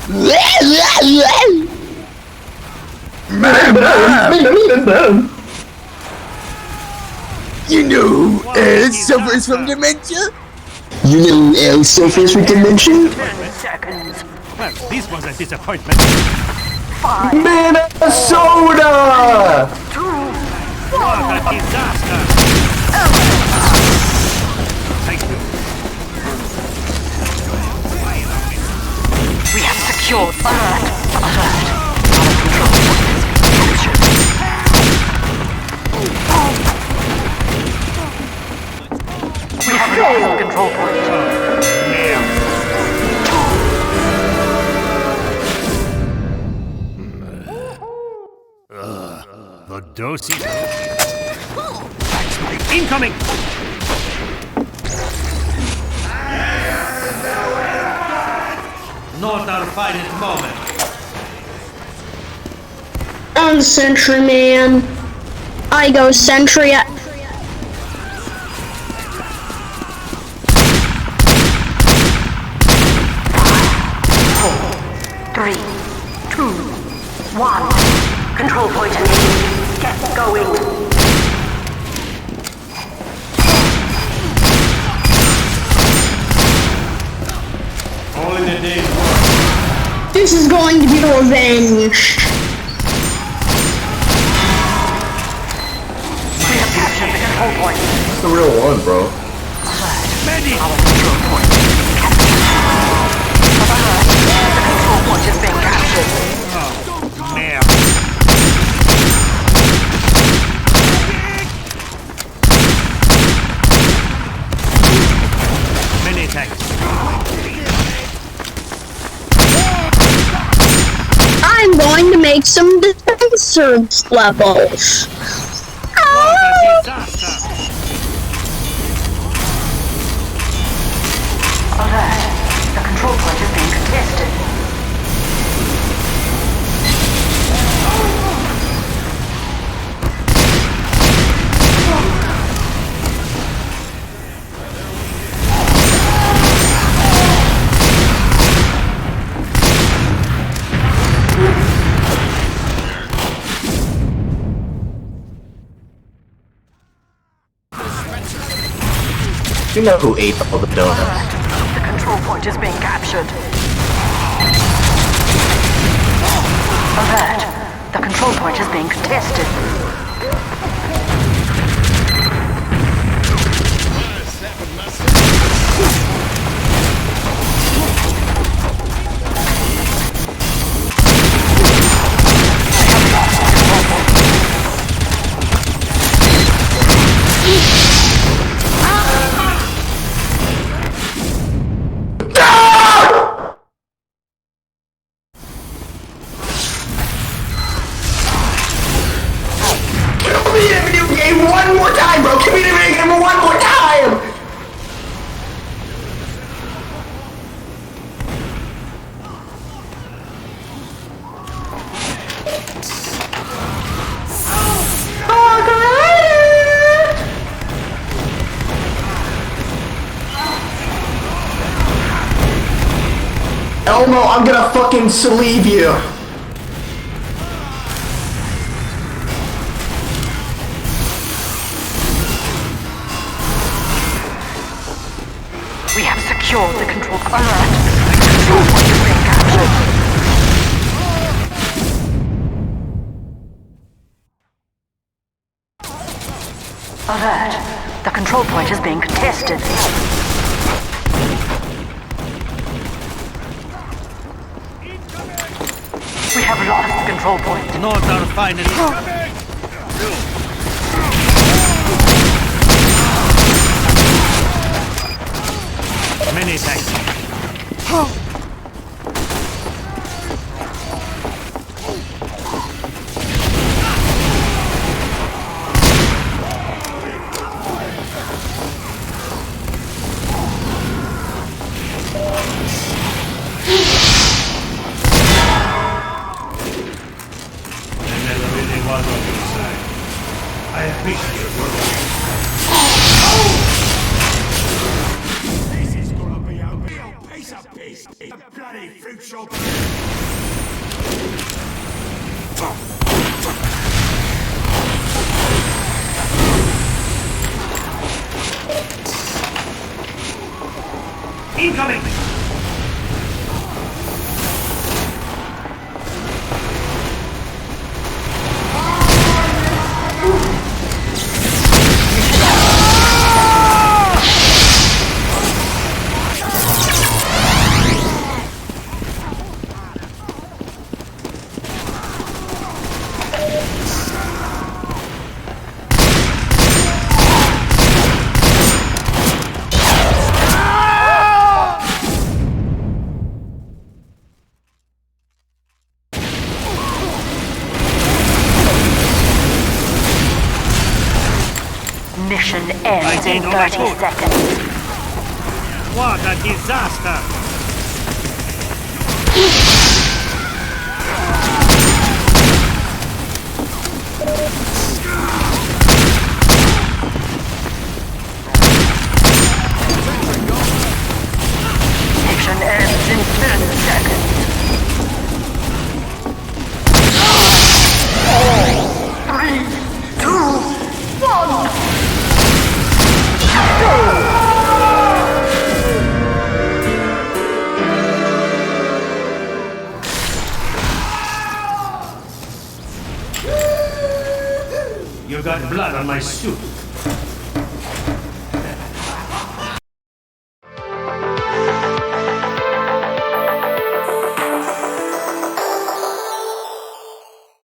You know who else suffers from dementia? You know who else suffers from dementia? 10 seconds. Well, this was a disappointment. 5, Minnesota! 2, 1. What a disaster! Thank you. We have secured alert. We have lost control point. The dosey. Incoming! Not our finest moment. I'm Sentry Man. I go Sentry at 3, 2, 1. Control point engaged. Get going. All in a day's work. This is going to be revenge. We have captured the control point. It's the real one, bro. Ready! Our control point. Captured. Alert. The control point is being captured. Man. Many attacks. I'm going to make some defensive levels. What a disaster! Alert. The control point is being contested. You know who ate all the donuts. The control point is being captured. Alert. The control point is being contested. One more time, bro! Give me the video game one more time! Elmo, I'm gonna fucking sleeve you! We have secured the control. Alert. The control point is being captured. Alert. The control point is being contested. We have lost the control point. Not our finest. Many attacks. I appreciate your work. This is gonna be a real piece of business. Bloody fruit shop. Incoming! Mission ends in 30 seconds. What a disaster! Mission ends in 30 seconds. 3, 2, 1. You got blood on my suit.